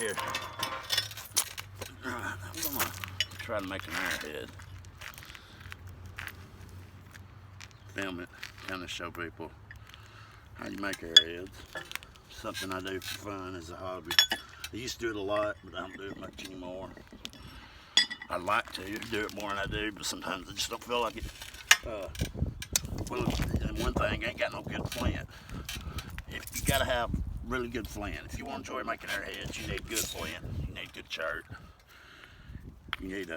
here. I'm gonna try to make an arrowhead. Film it, kind of show people how you make arrowheads. Something I do for fun as a hobby. I used to do it a lot, but I don't do it much anymore. I'd like to do it more than I do, but sometimes I just don't feel like it. Well, and one thing, I ain't got no good flint. You gotta have really good flint. If you want to enjoy making arrowheads, you need good flint. You need good chert. You need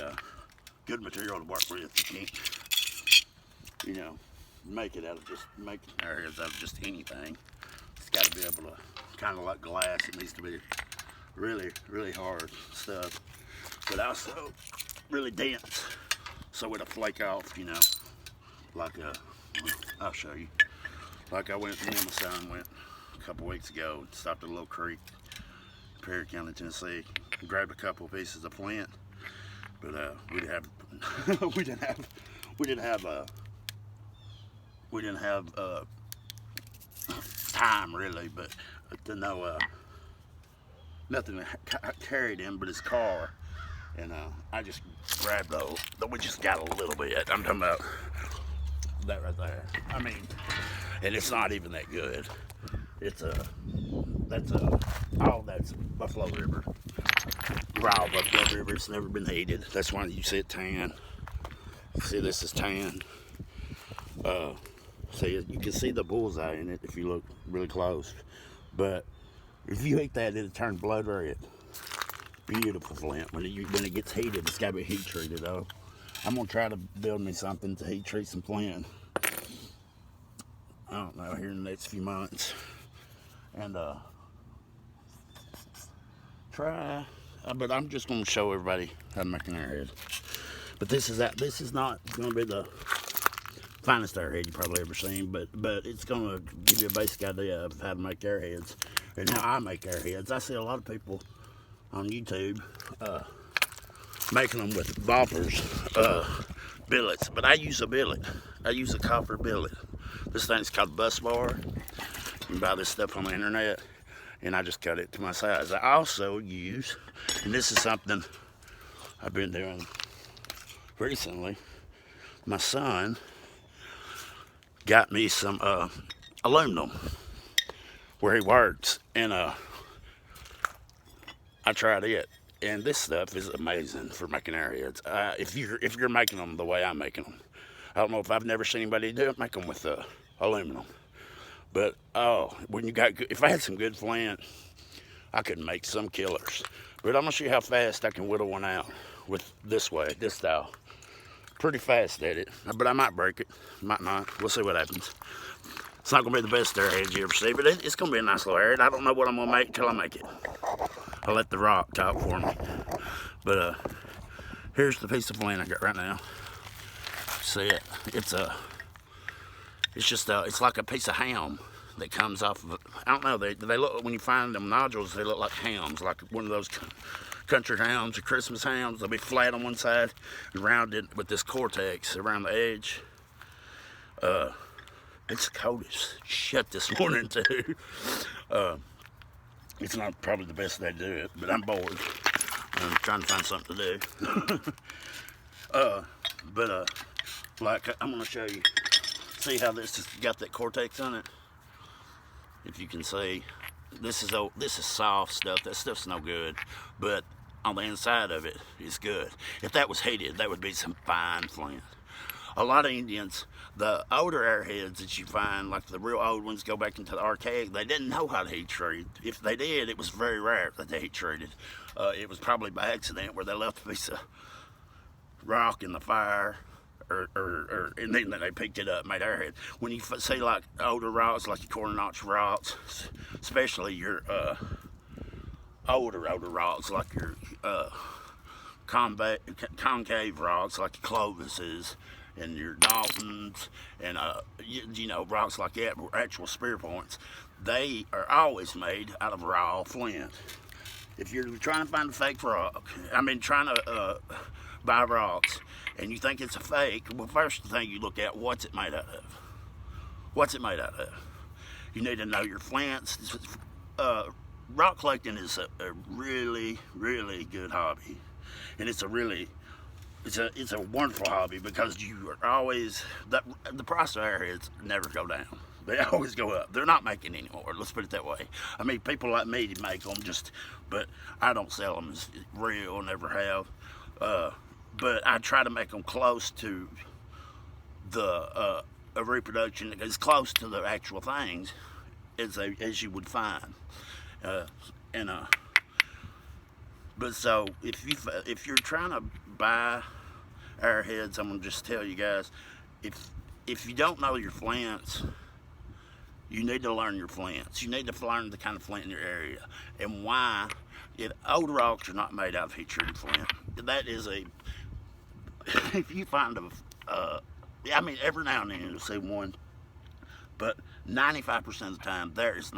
good material to work with. You can't, make arrowheads out of just anything. It's got to be able to, kind of like glass. It needs to be really, really hard stuff, but also really dense, so it'll flake off. Like I'll show you. Like me and my son went a couple weeks ago, stopped at a little creek, Perry County, Tennessee, grabbed a couple pieces of flint, but we didn't have time really, but to know nothing carried him but his car, and I just grabbed those. We just got a little bit. I'm talking about that right there. I mean, and it's not even that good. It's that's Buffalo River, raw Buffalo River. It's never been heated. That's why you see it tan. See, this is tan. See, you can see the bullseye in it if you look really close. But if you heat that, it'll turn blood red. Beautiful flint. When it gets heated, it's got to be heat treated though. I'm gonna try to build me something to heat treat some flint. I don't know, here in the next few months, and try. But I'm just gonna show everybody how to make an arrowhead. But this is not gonna be the finest arrowhead you probably ever seen, but it's gonna give you a basic idea of how to make arrowheads and how I make arrowheads. I see a lot of people on YouTube making them with boppers, billets, but I use a billet. I use a copper billet. This thing's called a bus bar. You can buy this stuff on the internet, and I just cut it to my size. I also use, and this is something I've been doing recently, my son got me some aluminum where he works, and I tried it, and this stuff is amazing for making arrowheads. If you're making them the way I'm making them, I don't know if I've never seen anybody do it, make them with aluminum. But if I had some good flint, I could make some killers. But I'm gonna show you how fast I can whittle one out with this style. Pretty fast at it, but I might break it, might not. We'll see what happens. It's not gonna be the best arrowhead you ever see, but it's gonna be a nice little arrowhead. I don't know what I'm gonna make till I make it. I'll let the rock talk for me. But here's the piece of flint I got right now. See it? It's like a piece of ham that comes off of it. I don't know. They look, when you find them nodules, they look like hams, like one of those country hams or Christmas hams. They'll be flat on one side and rounded with this cortex around the edge. It's cold as shit this morning too. It's not probably the best day to do it, but I'm bored. I'm trying to find something to do. Like I'm gonna show you. See how this has got that cortex on it? If you can see, this is soft stuff. That stuff's no good, but on the inside of it is good. If that was heated, that would be some fine flint. A lot of Indians, the older arrowheads that you find, like the real old ones, go back into the archaic, they didn't know how to heat treat. If they did, it was very rare that they heat treated. It was probably by accident where they left a piece of rock in the fire, and then they picked it up and made arrowhead. When you see like older rocks, like your quarter notch rocks, especially your older rocks, like your concave rocks, like your Clovises and your Daltons, and rocks like that, actual spear points, they are always made out of raw flint. If you're trying to find a fake rock, trying to buy rocks, and you think it's a fake, well, first thing you look at, what's it made out of? What's it made out of? You need to know your flints, rock collecting is a really, really good hobby, and it's a wonderful hobby because you are always the price of airheads never go down. They always go up. They're not making anymore. Let's put it that way. I mean, people like me make them but I don't sell them as real. Never have. But I try to make them close to a reproduction, as close to the actual things as you would find. But so if you're trying to buy arrowheads, I'm gonna just tell you guys, if you don't know your flints, you need to learn your flints. You need to learn the kind of flint in your area and why. Old rocks are not made out of heat-treated flint. That is if you find I mean, every now and then you'll see one, but 95% of the time there is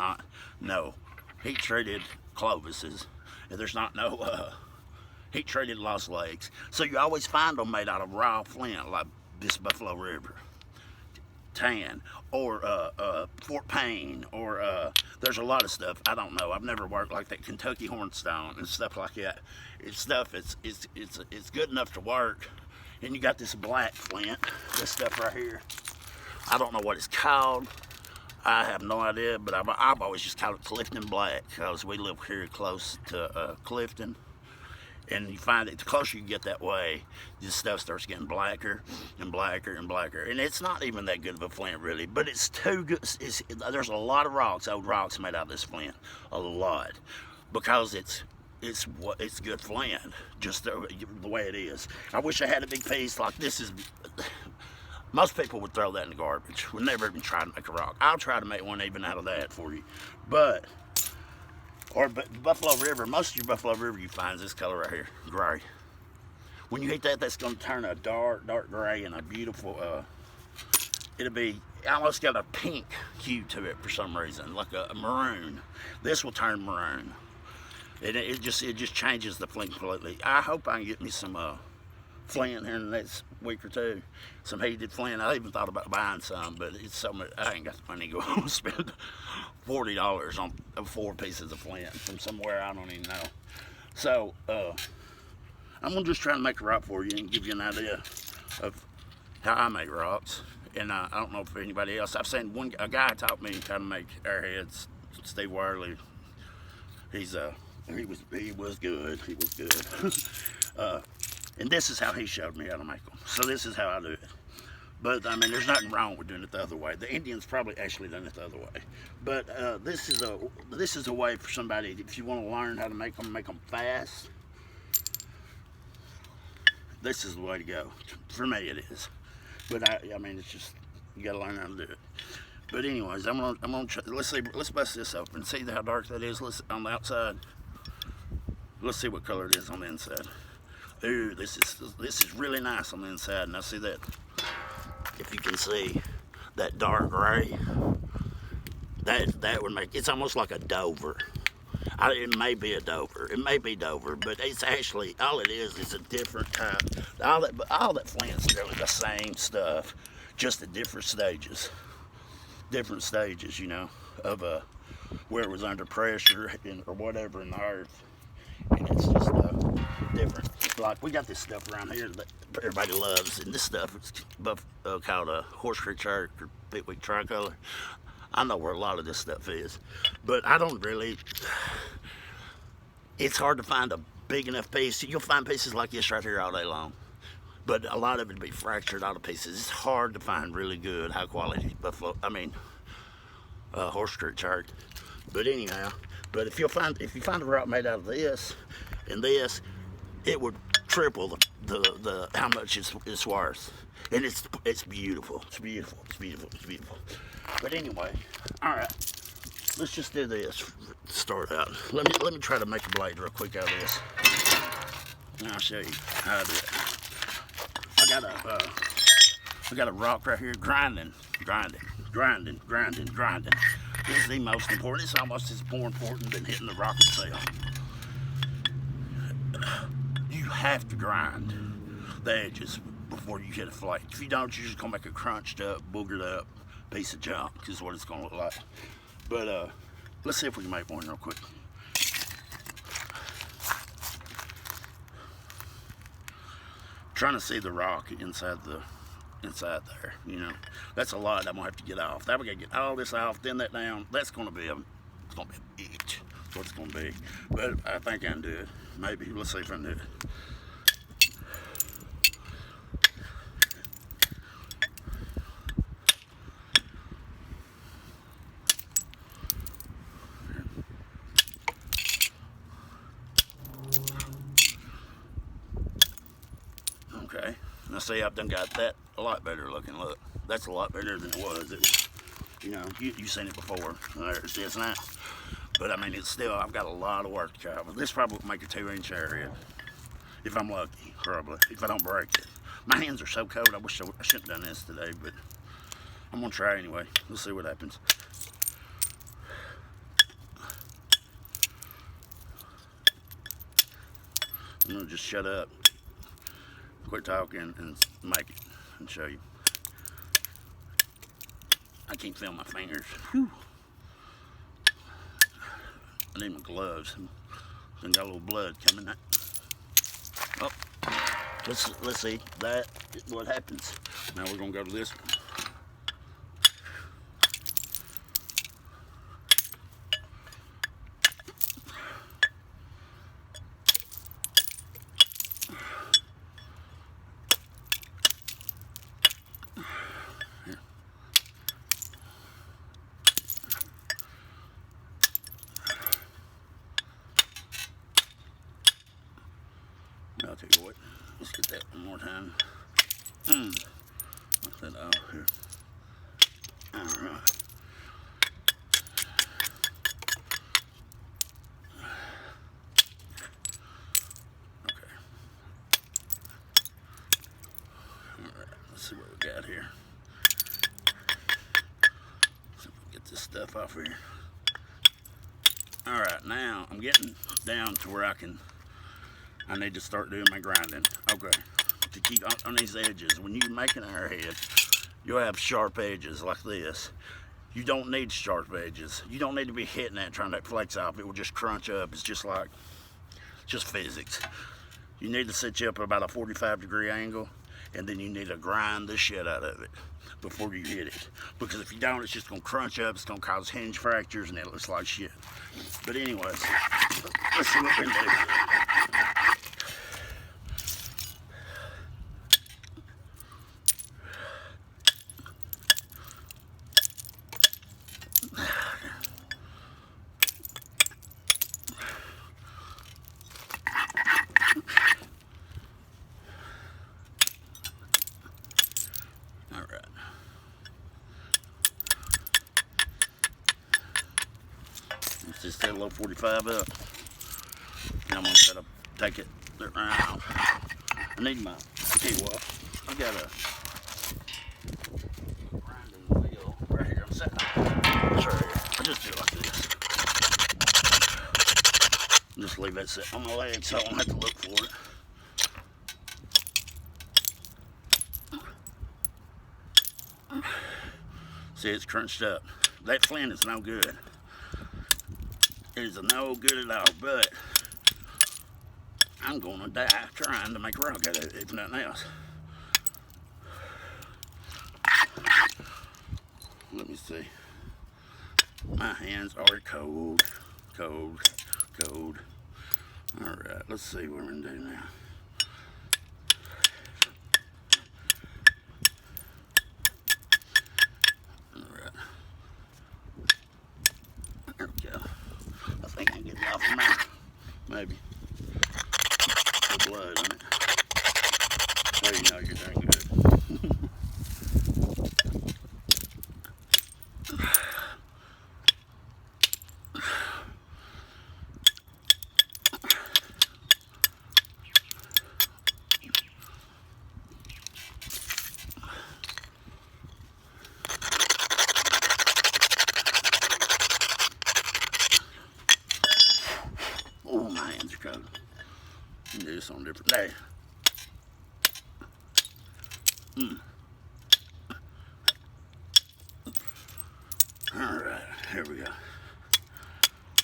no heat-treated Clovises. There's not no heat-treated Lost Lakes. So you always find them made out of raw flint, like this Buffalo River, Tan, or Fort Payne, or there's a lot of stuff. I don't know. I've never worked like that Kentucky Hornstone and stuff like that. It's good enough to work. And you got this black flint, this stuff right here. I don't know what it's called. I have no idea, but I've always just called it Clifton Black because we live here close to Clifton. And you find it, the closer you get that way, this stuff starts getting blacker and blacker and blacker. And it's not even that good of a flint, really, but it's too good. There's a lot of old rocks made out of this flint, a lot, because it's good flint, just the way it is. I wish I had a big piece like this. Most people would throw that in the garbage. Would never even try to make a rock. I'll try to make one even out of that for you, but Buffalo River, most of your Buffalo River you find is this color right here, gray. When you hit that, that's going to turn a dark gray and a beautiful, it'll be almost got a pink hue to it for some reason, like a maroon. This will turn maroon. It just changes the flint completely. I hope I can get me some flint here in the next week or two, some heated flint. I even thought about buying some, but it's so much. I ain't got the money to go spend $40 on 4 pieces of flint from somewhere I don't even know. So I'm gonna just try to make a rock for you and give you an idea of how I make rocks. And I don't know if anybody else. I've seen a guy taught me how to make arrowheads. Steve Worley. He was good. He was good. And this is how he showed me how to make them. So this is how I do it. But I mean, there's nothing wrong with doing it the other way. The Indians probably actually done it the other way. But this is a way for somebody, if you want to learn how to make them fast. This is the way to go. For me, it is. But I mean, it's just you got to learn how to do it. But anyways, I'm gonna try, let's bust this open. See how dark that is. On the outside. Let's see what color it is on the inside. Ooh, this is really nice on the inside. Now see that, if you can see that dark gray, that would make, it's almost like a Dover. It may be a Dover. It may be Dover, but it's actually, all it is a different type. All that flint's really the same stuff, just at different stages. Different stages, you know, of where it was under pressure or whatever in the earth. And it's just different. Like, we got this stuff around here that everybody loves, and this stuff is called a Horse Creek Church or Pickwick Tricolor. I know where a lot of this stuff is, but I don't really. It's hard to find a big enough piece. You'll find pieces like this right here all day long, but a lot of it will be fractured out of pieces. It's hard to find really good, high quality Horse Creek Church. But anyhow. But if you find a rock made out of this and this, it would triple the how much it's worth, and it's beautiful. It's beautiful. It's beautiful. It's beautiful. But anyway, all right, let's just do this to start out. Let me try to make a blade real quick out of this, and I'll show you how I do it. I got a rock right here, grinding. This is the most important. It's almost as more important than hitting the rock itself. You have to grind the edges before you hit a flake. If you don't, you're just gonna make a crunched up, boogered up piece of junk, is what it's gonna look like. But let's see if we can make one real quick. trying to see the rock inside there, you know. That's a lot I'm gonna have to get off. Now we gotta get all this off, then that down. It's gonna be a bitch. That's what it's gonna be. But I think I can do it. Maybe. Let's see if I can do it. Okay. Now see, I've done got that a lot better looking. Look, that's a lot better than it was. You know, you've seen it before. There it is now. But I mean, it's still, I've got a lot of work to travel. This probably will make a 2-inch Arrowhead. If I'm lucky, probably. If I don't break it. My hands are so cold, I wish I shouldn't have done this today, but I'm gonna try anyway. We'll see what happens. I'm gonna just shut up, quit talking, and make it, and show you. I can't feel my fingers. Whew. I need my gloves. I got a little blood coming out. Oh, let's see. That is what happens. Now we're gonna go to this one. I'll tell you what, let's get that one more time. Put that out here. Alright. Okay. Alright, let's see what we got here. See if we can get this stuff off here. Alright, now I'm getting down to where I need to start doing my grinding. Okay, to keep on these edges. When you make an Arrowhead, you'll have sharp edges like this. You don't need sharp edges. You don't need to be hitting that trying to take flakes off. It will just crunch up. It's just physics. You need to set you up at about a 45-degree angle, and then you need to grind the shit out of it before you hit it. Because if you don't, it's just gonna crunch up. It's gonna cause hinge fractures, and it looks like shit. But anyways, let's see what we can do. Just set a low 45 up. Now I'm gonna try to take it around. I need my, I tell you what, I got a grinding wheel right here. I'm setting up. Sorry, I just do it like this. Just leave that set on my leg so I don't have to look for it. See, it's crunched up. That Flint is no good. It is no good at all, but I'm gonna die trying to make a rock out of it, if nothing else. Let me see. My hands are cold, cold, cold. All right, let's see what we're gonna do now. All right. There we go. I think I can get it off the mouth. Maybe. The blood on it. So you know you're doing good. Oh, my hands are cold. You can do this on a different day. Alright, here we go.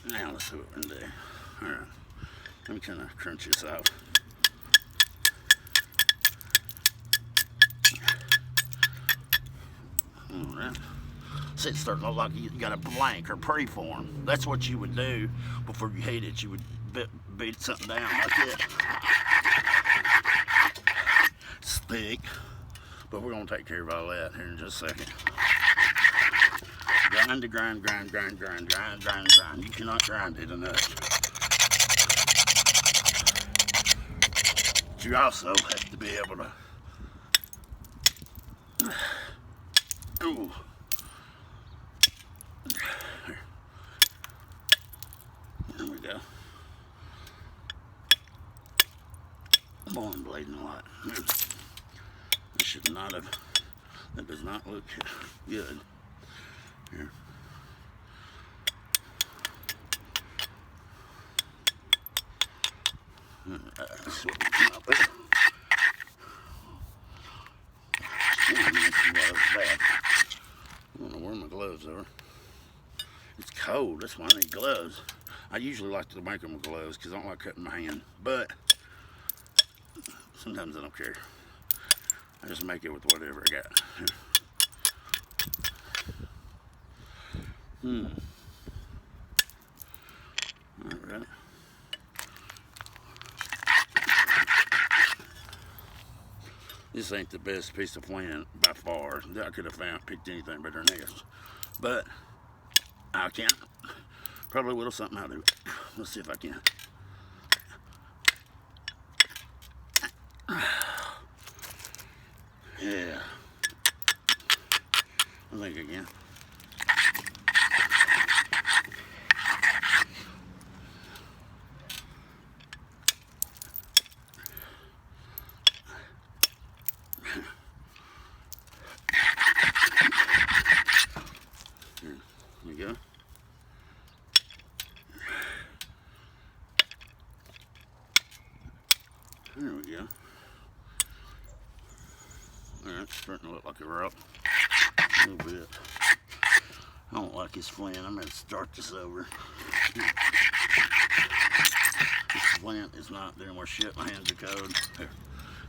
Now let's see what we can do. Alright, let me kind of crunch this off. right. See, it's starting to look like you got a blank or preform. That's what you would do before you heat it. You would beat something down like this. It's thick, but we're gonna take care of all that here in just a second. Grind to grind, grind, grind, grind, grind, grind, grind. You cannot grind it enough. But you also have to be able to. Ooh. There we go. Boy, I'm bleeding a lot. I should not have. That does not look good. Here. That's what we come up with. I don't know where my gloves are. It's cold, that's why I need gloves. I usually like to make them with gloves because I don't like cutting my hand, but sometimes I don't care. I just make it with whatever I got. Alright. This ain't the best piece of Flint by far. I could have picked anything better than this. But I can probably whittle something out of it. Let's see if I can. Yeah. I think I can. Here we go. There we go. Alright, it's starting to look like a rock. A little bit. I don't like this Flint. I'm going to start this over. This Flint is not doing worth shit. My hands are cold. Here.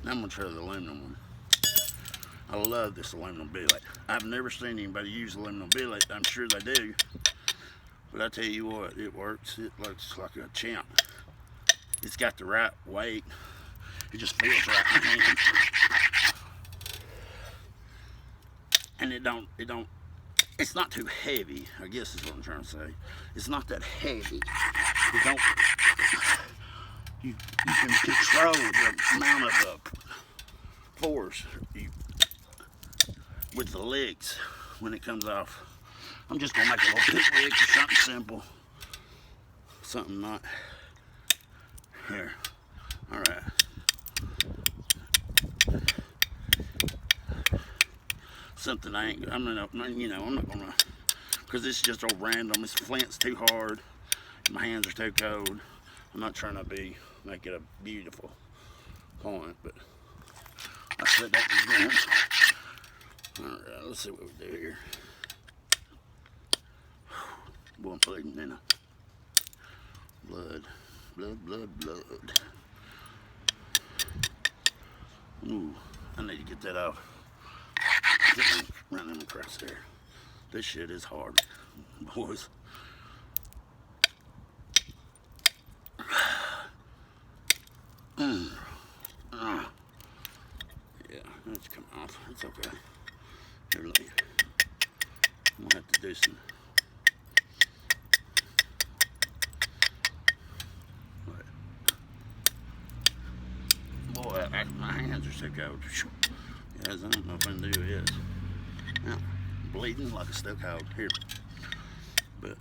Now I'm going to try the aluminum one. I love this aluminum billet. I've never seen anybody use aluminum billet. I'm sure they do. But I tell you what, it works. It looks like a champ. It's got the right weight. It just feels right in my hands. And it's not too heavy, I guess is what I'm trying to say. It's not that heavy. You can control the amount of force with the legs when it comes off. I'm just gonna make a little pickwick or something simple. Something not here. All right. Something I'm not gonna, because it's just all random. This Flint's too hard. My hands are too cold. I'm not trying to make it a beautiful point, but I said that again. All right, let's see what we do here. Boy, I'm bleeding, ain't I? Blood, blood, blood, blood. Ooh, I need to get that off. Running across there. This shit is hard, boys. Yeah, it's come off. It's okay. Here, let me. I'm gonna have to do some. Boy, my hands are so cold. Guys, I don't know if I can do this. Now, bleeding like a stuck hog here. But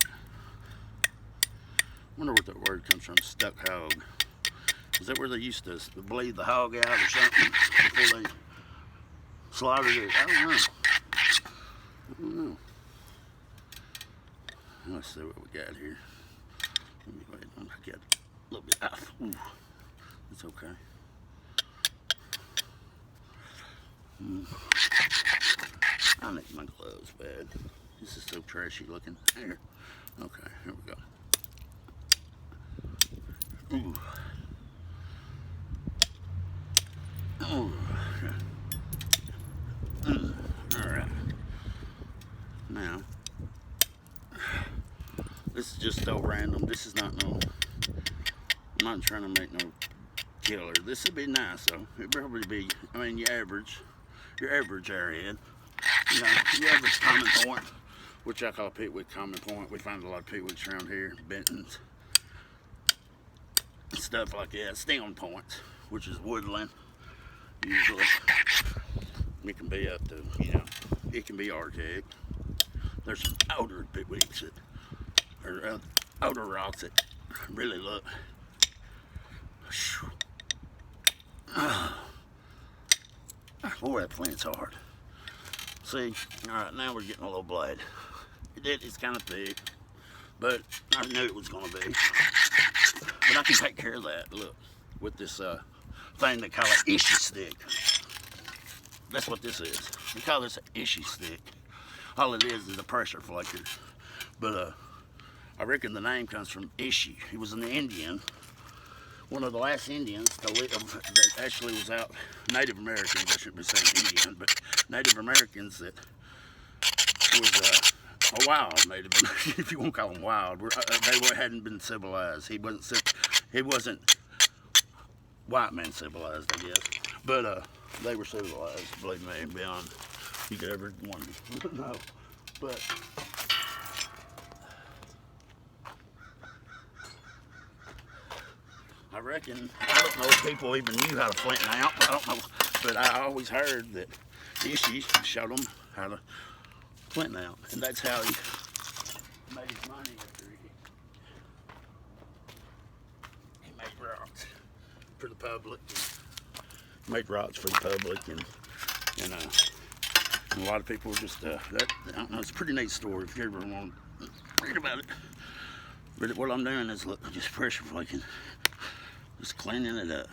I wonder what that word comes from, stuck hog. Is that where they used to bleed the hog out or something before they slaughtered it? I don't know. Let's see what we got here. Let me go ahead and get a little bit off. Ooh, it's okay. I need my gloves bad. This is so trashy looking. Here. Okay, here we go. Ooh. Ooh. Alright. just so random. This is not no, I'm not trying to make no killer. This would be nice though. It'd probably be, I mean, your average Arrowhead. You know, your average common point, which I call pickwick common point. We find a lot of pickwicks around here, Bentons, stuff like that. Stem points, which is woodland, usually. It can be up to, you know, it can be archaic. There's some older pickwicks that, or older rocks that really look. Boy, that Flint's hard. See, alright, now we're getting a little blade. It's kind of thick, but I knew it was going to be. But I can take care of that, look, with this thing they call an issue stick. That's what this is. We call this an issue stick. All it is a pressure flaker. But I reckon the name comes from issue. He was an Indian. One of the last Indians to live that actually was out, Native Americans, I shouldn't be saying Indian, but Native Americans that was a wild Native, if you want to call them wild. They hadn't been civilized. He wasn't white man civilized, I guess. But they were civilized, believe me, beyond you could ever wonder. No, but I reckon, I don't know if people even knew how to flint out. I don't know, but I always heard that Ishi showed them how to flint out, and that's how he made his money after he made rocks for the public. Made rocks for the public, and a lot of people just I don't know. It's a pretty neat story if you ever want to read about it. But what I'm doing is, look, just pressure flaking, just cleaning it up,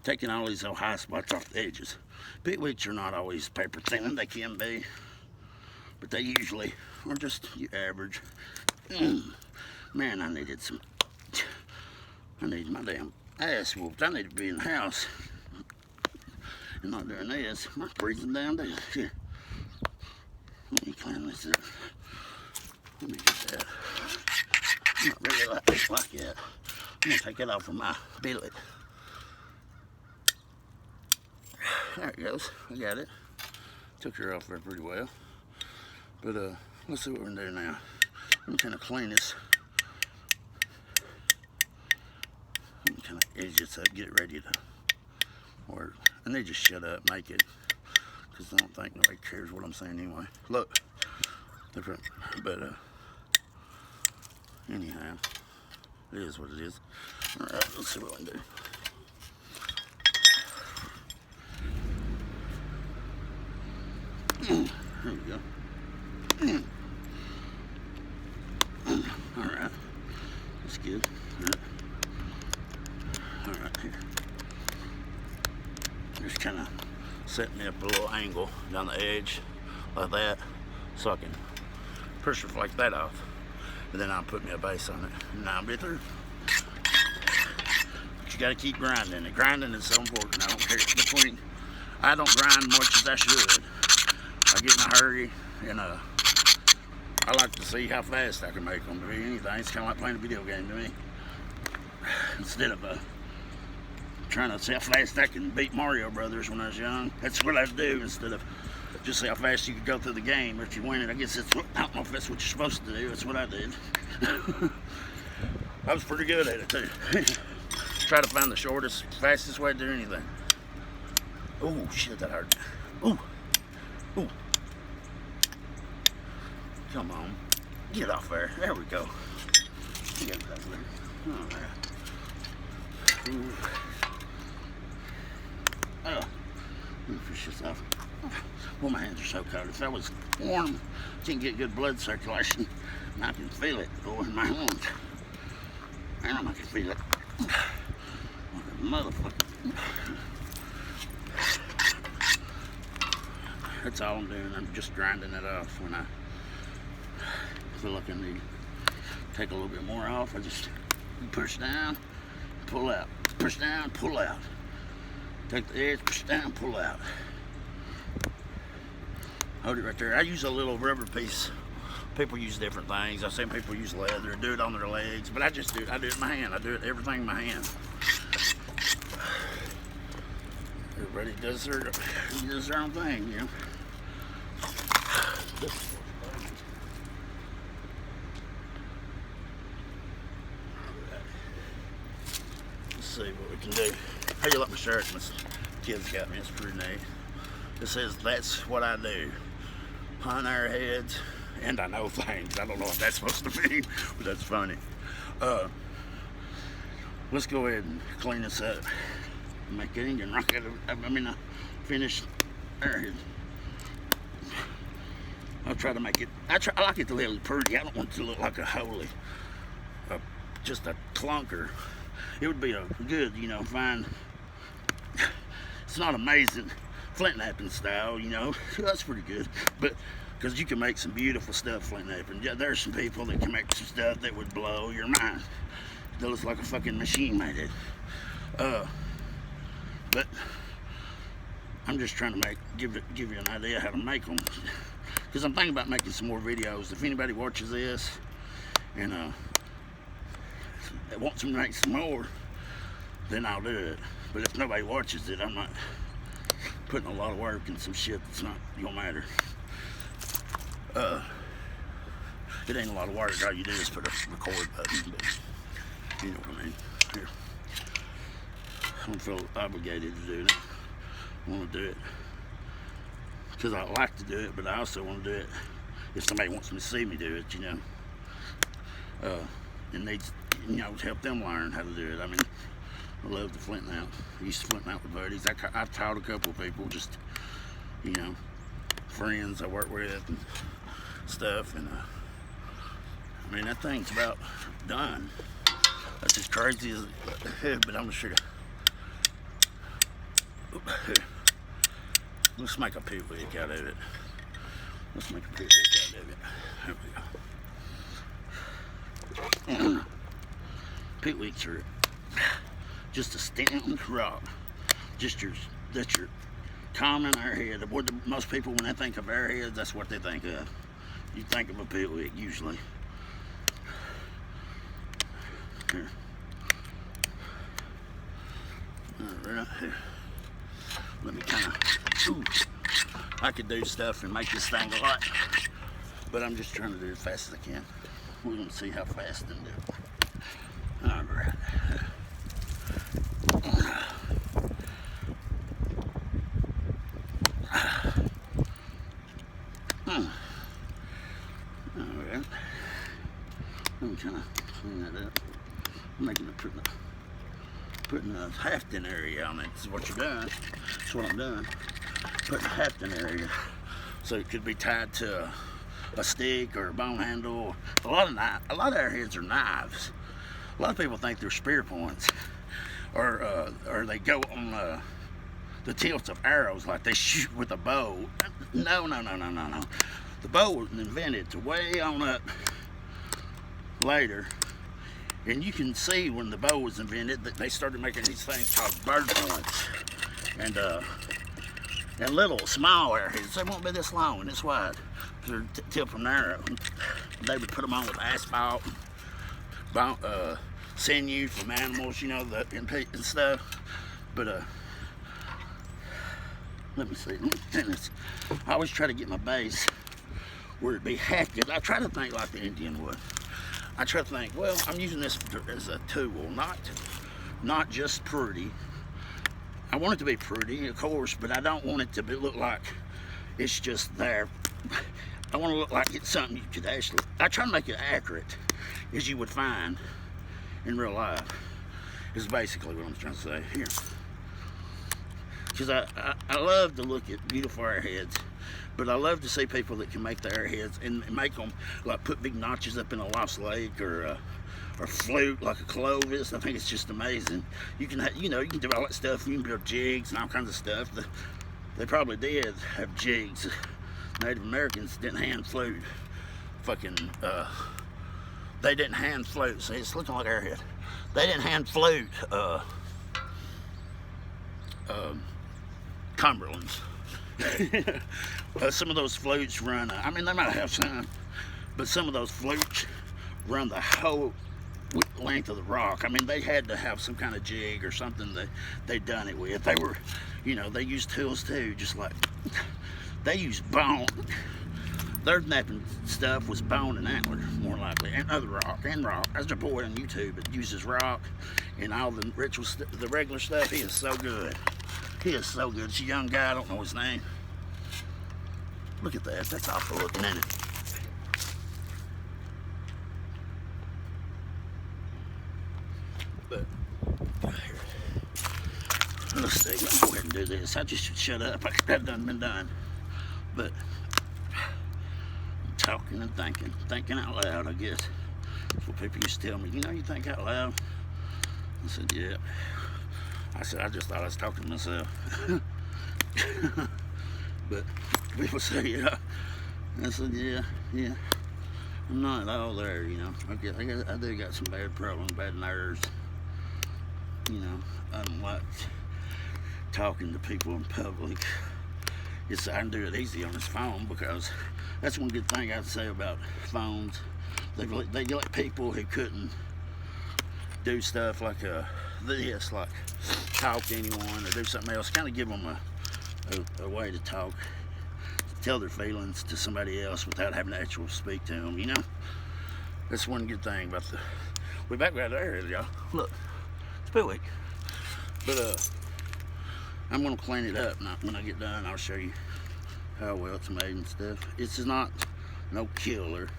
taking all these little high spots off the edges. Pickwicks are not always paper thin. They can be, but they usually are just your average. Man, I needed my damn ass whooped. I need to be in the house. I'm not doing this. I'm freezing down there. Here. Let me clean this up. Let me get that. I'm not really like that. I'm going to take it off of my billet. There it goes. I got it. Took her off there pretty well. But let's see what we're going to do now. I'm kind of clean this. I'm kind of edge this up, get it ready to work. And they just shut up, make it. Because I don't think nobody cares what I'm saying anyway. Look. Different. But anyhow, it is what it is. Alright, let's see what I can do. There we go. Alright. That's good. Alright, here. Just kind of set me up a little angle down the edge like that so I can pressure flake that off. And then I'll put me a base on it. And I'll be through. But you gotta keep grinding. And grinding is so important. I don't care between. I don't grind much as I should. I get in a hurry, and I like to see how fast I can make them to be anything. It's kind of like playing a video game to me. Instead of trying to see how fast I can beat Mario Brothers when I was young. That's what I do instead of just see how fast you can go through the game. Or if you win it, I guess that's what, I don't know if that's what you're supposed to do. That's what I did. I was pretty good at it too. Try to find the shortest, fastest way to do anything. Oh shit, that hurt. Ooh. Ooh. Come on. Get off there. There we go. Get it over there. All right. Ooh. Oh. Let me fish this off. Well, my hands are so cold. If I was warm, I can get good blood circulation, and I can feel it go in my hands. And I can feel it. Motherfucker. That's all I'm doing. I'm just grinding it off when I feel like I need to take a little bit more off. I just push down, pull out. Push down, pull out. Take the edge, push down, pull out. Hold it right there. I use a little rubber piece People use different things. I've seen people use leather, do it on their legs, but I do it in my hand. I do it everything in my hand. Everybody does their own thing, you know. Let's see what we can do. How you like my shirt? My kids got me. It's pretty neat. It says, "That's what I do. Hunt arrowheads, and I know things." I don't know what that's supposed to mean, but that's funny. Let's go ahead and clean this up. Make it engine rocket. Finish arrowhead. I'll try to make it. I like it to look pretty. I don't want it to look like a holy, just a clunker. It would be a good, you know, fine. It's not amazing Flint Knapping style, you know. That's pretty good, but because you can make some beautiful stuff Flint Knapping. Yeah, there's some people that can make some stuff that would blow your mind. That looks like a fucking machine made it. But I'm just trying to give you an idea how to make them, because I'm thinking about making some more videos. If anybody watches this and wants me to make some more, then I'll do it. But if nobody watches it, I'm not putting a lot of work in some shit that's not gonna matter. It ain't a lot of work. All you do is put a record button, but you know what I mean. Here, I don't feel obligated to do it. I want to do it because I like to do it, but I also want to do it if somebody wants me to see me do it, you know. It needs, you know, to help them learn how to do it. I mean, I love the Flint out. I used to Flint out with buddies. I've taught a couple of people, just, you know, friends I work with and stuff, and I mean, that thing's about done. That's as crazy as it, but I'm gonna show you. Let's make a pickwick out of it. Let's make a pickwick out of it. There we go. Pickwicks are just a stemmed rock. That's your common arrowhead. Most people, when they think of arrowheads, that's what they think of. You think of a pickwick usually. Here. Right here. Let me kind of, I could do stuff and make this thing a lot, but I'm just trying to do it as fast as I can. We're going to see how fast I can do it. All right. All right. I'm kind of clean that up. I'm making it putting a hafting area on it. This is what you're doing. That's what I'm doing. Putting a hafting area, so it could be tied to a stick or a bone handle. A lot of arrowheads are knives. A lot of people think they're spear points, or they go on the tilts of arrows, like they shoot with a bow. No. The bow was invented to way on up later. And you can see when the bow was invented that they started making these things called bird points, and little small arrowheads. They won't be this long and this wide. They're tip from an arrow. They would put them on with asphalt, sinew from animals, you know, and stuff. But let me see. I always try to get my base where it be hafted. I try to think like the Indian would. I try to think, well, I'm using this as a tool, not just pretty. I want it to be pretty, of course, but I don't want it to look like it's just there. I want to look like it's something you could actually, I try to make it accurate as you would find in real life, is basically what I'm trying to say here. Because I love to look at beautiful arrowheads, but I love to see people that can make the arrowheads and make them, like put big notches up in a lost lake, or flute like a Clovis. I think it's just amazing. You can you can do all that stuff. You can build jigs and all kinds of stuff. They probably did have jigs. Native Americans didn't hand flute. They didn't hand flute. See, it's looking like arrowhead. They didn't hand flute Cumberlands. Some of those flutes run, I mean, they might have some, But some of those flutes run the whole length of the rock. I mean, they had to have some kind of jig or something that they'd done it with. They were, you know, they used tools too, just like they used bone. Their knapping stuff was bone and antler, more likely, and other rock, and rock. There's a boy on YouTube that uses rock and all the ritual, the regular stuff. He is so good. He is so good. It's a young guy, I don't know his name. Look at that, that's awful looking, isn't it? But, let's see, let's go ahead and do this. I just should shut up, that done been done. But, talking and thinking out loud, I guess. That's what people used to tell me. You know, you think out loud? I said, yeah. I said, I just thought I was talking to myself. But people say, yeah. I said, yeah. I'm not all there, you know. I do got some bad problems, bad nerves. You know, I don't like talking to people in public. Yes, I can do it easy on this phone, because that's one good thing I'd say about phones. They let people who couldn't do stuff like this, like talk to anyone or do something else, kind of give them a way to talk, tell their feelings to somebody else without having to actually speak to them, you know? That's one good thing about we're back right there, y'all. Look, it's pickwick. But, I'm gonna clean it up. Now, when I get done, I'll show you how well it's made and stuff. It's not no killer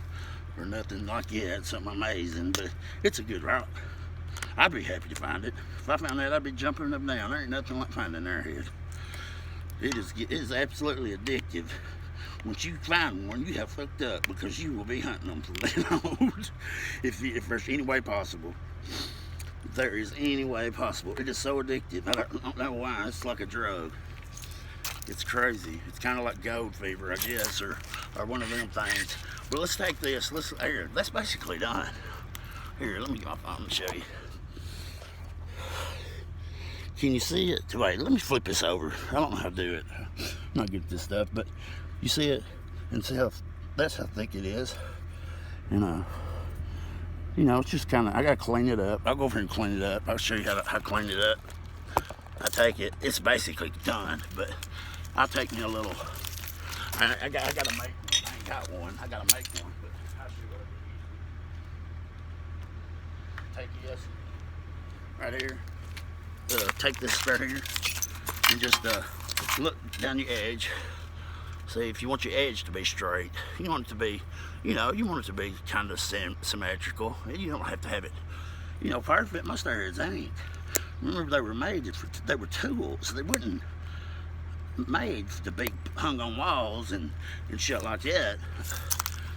or nothing like that. It's something amazing, but it's a good rock. I'd be happy to find it. If I found that, I'd be jumping up and down. There ain't nothing like finding Arrowhead. It is absolutely addictive. Once you find one, you have fucked up, because you will be hunting them from then on. if there's any way possible. If there is any way possible. It is so addictive. I don't know why. It's like a drug. It's crazy. It's kind of like gold fever, I guess, or one of them things. Well, let's take this. Here, that's basically done. Here, let me get my phone and show you. Can you see it? Wait, let me flip this over. I don't know how to do it. I'm not good at this stuff, but you see it, and see how that's how thick it is. And you know, it's just kind of, I gotta clean it up. I'll go over here and clean it up. I'll show you how to clean it up. I take it, it's basically done, but I'll take me a little, I gotta make one. I ain't got one, I gotta make one, but I'll show you what I do. Take this right here, take this right here, and just look down your edge. See, if you want your edge to be straight, you want it to be, you know, you want it to be kind of symmetrical. You don't have to have it, you know, perfect. Most Arrowheads ain't. Remember, they were made, they were tools. They weren't made to be hung on walls and shit like that.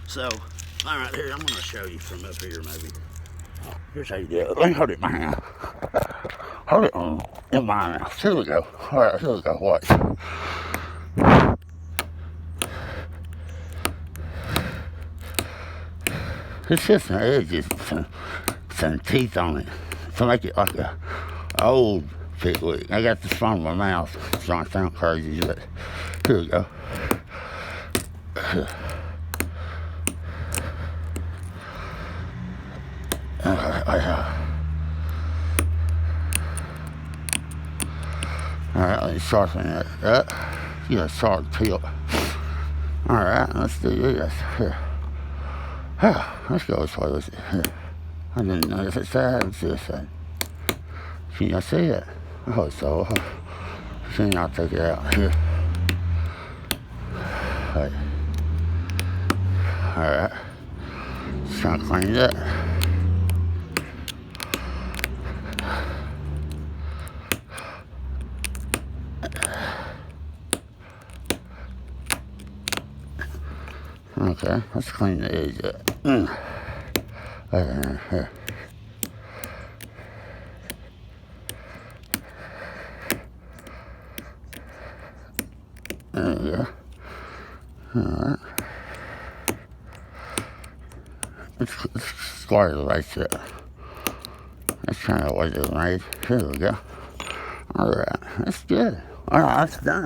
So, all right, here, I'm going to show you from up here, maybe. Here's how you do it. Let me hold it in my hand. Hold it in my hand. Here we go. All right, here we go. Watch. It's just an edge, some teeth on it to make it like a old pickwick. I got this phone in my mouth, so I sound crazy, but here we go. Alright, let's sharpen it up. Get a sharp tip. Alright, let's do this. Here. Let's go this way with it. Here. I didn't know if it's that or this side. Can you see it? I hope so. See, I'll take it out here. Right. Alright. Just trying to clean it up. Okay, let's clean the edge up. Here. There we go. Alright. Let's square the right there. That's kind of what it made. Here we go. Alright, that's good. Alright, that's done.